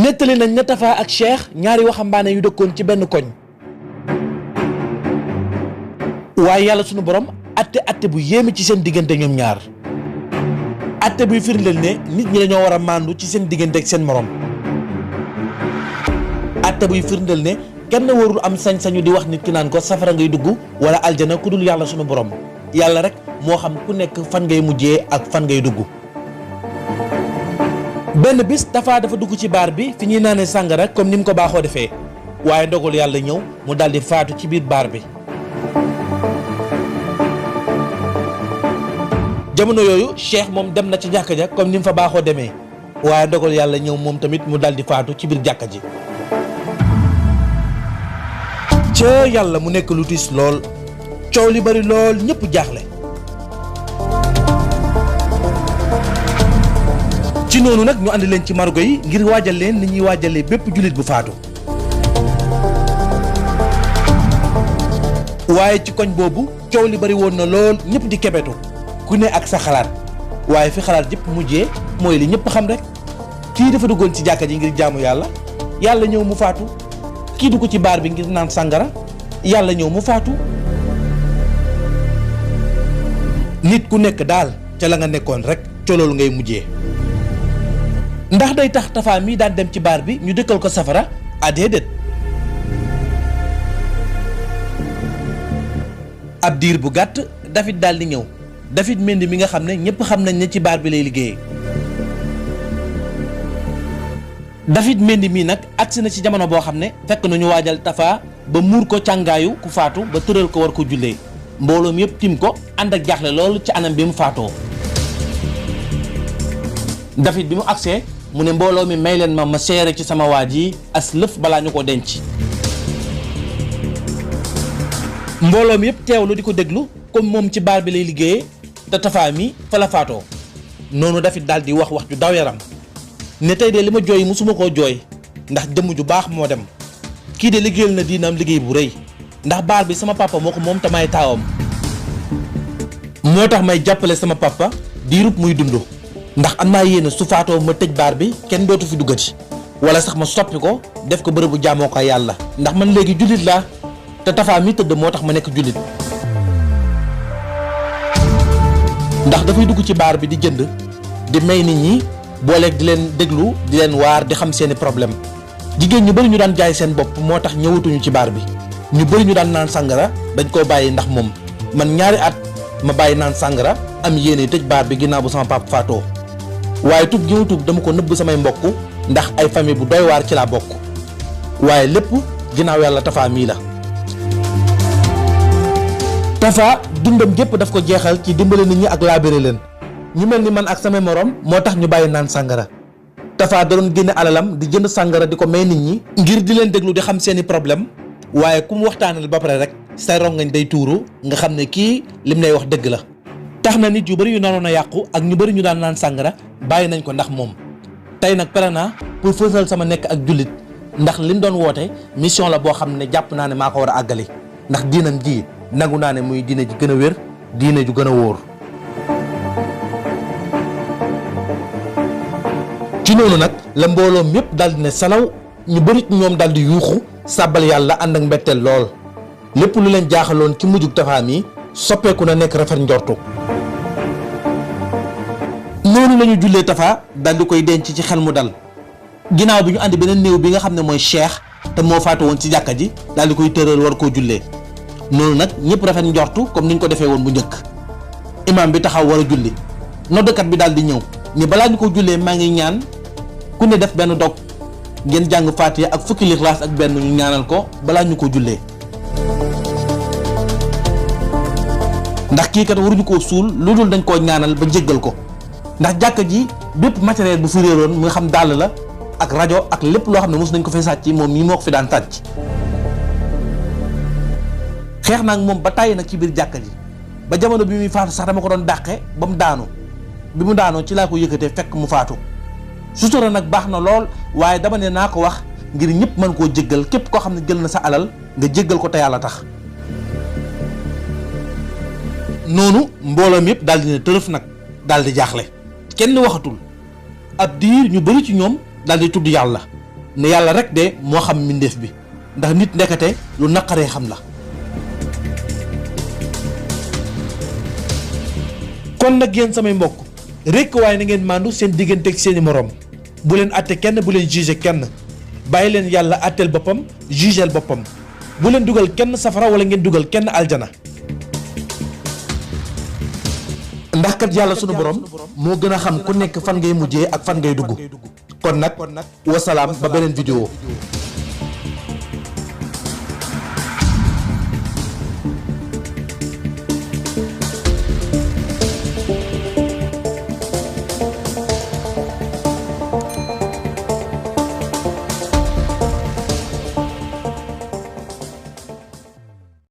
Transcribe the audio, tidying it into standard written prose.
nettali nañ ne Tafa ak Cheikh ñaari waxambaane yu dëkkoon ci benn koñ waaye yàlla sunu borom atte bu yéeme ci seen diggante ñoom ñaar atte buy firndeel ne nit ñi dañoo war a maandu ci seen diggante ak seen morom atte buy firndeel ne kenn warul am sañ-sañu di wax nit ki naan ko safara ngay dugg wala aljana ku dul yàlla sunu borom yàlla rek moo xam ku nekk fan ngay mujjee ak fan ngay dugg. benn bis Tafa dafa dugg ci baar bi fi ñuy naanee sàngara comme ni mu ko baaxoo defee waaye ndogal yàlla ñëw mu daldi faatu ci biir baar bi. jamono yooyu Cheikh moom dem na ci jàkka ja comme ni mu fa baaxoo demee waaye ndogal yàlla ñëw moom tamit mu daldi faatu ci biir jàkka ji. ca yàlla mu nekk lu tiis lool coow li bari lool ñëpp jaaxle. ci noonu nag ñu andi leen ci margo yi ngir waajal leen ni ñuy waajalee bépp jullit bu faatu. waaye ci koñ boobu coow li bari woon na lool ñëpp di kebetu ku ne ak sa xalaat waaye fi xalaat yëpp mujjee mooy li ñëpp xam rek kii dafa duggoon ci jàkka ji ngir jaamu yàlla ñëw mu faatu kii dugg ci baar bi ngir naan sàngara yàlla ñëw mu faatu. nit ku nekk daal ca la nga nekkoon rek ca loolu ngay mujjee. ndax day tax Tafa mii daan dem ci baar bi ñu dëkkal ko safara a déedéet. ab diir bu gàtt David daal di ñëw David Mendy mi nga xam ne ñëpp xam nañ ne ci baar bi lay liggéeyee. David Mendy mii nag agsi na ci jamono boo xam ne fekk nañu waajal Tafa ba muur ko càngaayu ku faatu ba tëral ko war ko jullee mbooloom yëpp tim ko ànd ak jaaxle loolu ci anam bi mu faatoo. David bi mu agsee mu ne mbooloo mi may leen ma seere ci sama waa ji as lëf balaa ñu ko denc. mbooloo mi yëpp teewlu di ko déglu comme moom ci baar bi lay liggéeyee te Tafa mi fa la faatoo noonu David daal di wax ju daw yaram ne tey de li ma jooy musuma koo jooy ndax jëmm ju baax moo dem kii de liggéeyal na diinam liggéey bu rëy ndax baar bi sama papa moo ko moom te may taawam moo tax may jàppale sama papa diirub muy dund ndax am naa yéene su faatoo ma tëj baar bi kenn dootu fi duggati wala sax ma soppi ko def ko bërëbu jaamoo ko yàlla ndax man léegi jullit laa te Tafa mi tëdd moo tax ma nekk jullit. ndax dafay dugg ci baar bi di jënd di may nit ñi booleeg di leen déglu di leen waar di xam seeni problème jigéen ñu bëri ñu daan jaay seen bopp moo tax ñëwatuñu ci baar bi ñu bëri ñu daan naan sàngara dañ koo bàyyi ndax moom man ñaari at ma bàyyi naan sàngara am yéene tëj baar bi ginnaaw bu sama papa faatoo waaye tub gi ma tub dama ko nëbb samay mbokk ndax ay famille bu doy waar ci laa bokk waaye lépp ginnaaw yàlla Tafa mii la. Tafa dundam gépp daf ko jeexal ci dimbali nit ñi ak laabire leen ñu mel ni man ak samay morom moo tax ñu bàyyi naan sàngara Tafa da doon génne alalam di jënd sàngara di ko may nit ñi ngir di leen déglu di xam seeni problème waaye ku mu waxtaanal ba pare rek say rongañ day tuuru nga xam ne kii lim lay wax dëgg la. tax na nit yu bëri yu naroon a yàqu ak ñu bëri ñu daan naan sàngara bàyyi nañ ko ndax moom tey nag pare naa pour fësal sama nekk ak jullit ndax lim doon woote mission la boo xam ne jàpp naa ne maa ko war a àggali ndax diinam ji nangu naa ne muy diine ji gën a wér diine ju gën a wóor. ci noonu nag la mbooloom yépp daal di ne salaw ñu bëri ñoom daal di yuuxu sàbbal yàlla ànd ak mbetteel lool lépp lu leen jaaxaloon ci mujjug Tafa mi soppeeku na nekk rafet njortu. noonu la ñu jullee Tafa daal di koy denc ci xel mu dal ginnaaw bi ñu andi beneen néew bi nga xam ne mooy Cheikh te moo faatu woon ci jàkka ji daal di koy tëral war koo jullee. noonu nag ñëpp rafet njortu comme niñ ko defee woon bu njëkk imaam bi taxaw war a julli noddkat bi daal di ñëw ni balaa ñu ko jullee maa ngi ñaan ku ne def benn dog ngeen jàng Faatiha ak fukki Lixlaas ak benn ñu ñaanal ko balaa ñu ko jullee ndax kii kat waruñu koo suul lu dul dañ koo ñaanal ba jéggal ko ndax jàkka ji bépp matériel bu fi réeroon mu nga xam dàll la ak rajo ak lépp loo xam ne mos nañ ko fi sàcc moom mii moo ko fi daan sàcc. xeex naa ak moom ba tàyyi nag ci biir jàkka ji ba jamono bi muy faatu sax dama ko doon dàqe ba mu daanu bi mu daanoo ci laa ko yëkkatee fekk mu faatu sutura nag baax na lool waaye dama ne naa ko wax ngir ñëpp mën koo jéggal képp koo xam ne jël na sa alal nga jéggal ko te yàlla tax. noonu mbooloom yëpp daal di ne tërëf nag daal di jaaxle kenn waxatul ab diir ñu bëri ci ñoom daal di tudd yàlla ne yàlla rek de moo xam mbindeef bi ndax nit ndekete lu naqaree xam la. kon nag yéen samay mbokk rekk waaye na ngeen màndu seen digganteeg seeni moroom bu leen àtte kenn bu leen juger kenn bàyyi leen yàlla àtteel boppam jugeel boppam bu leen dugal kenn safara wala ngeen dugal kenn aljana. ndax kat yàlla sunu borom moo gën a xam ku nekk fan ngay mujjee ak fan ngay dugg kon nag wasalaam ba beneen vidéo.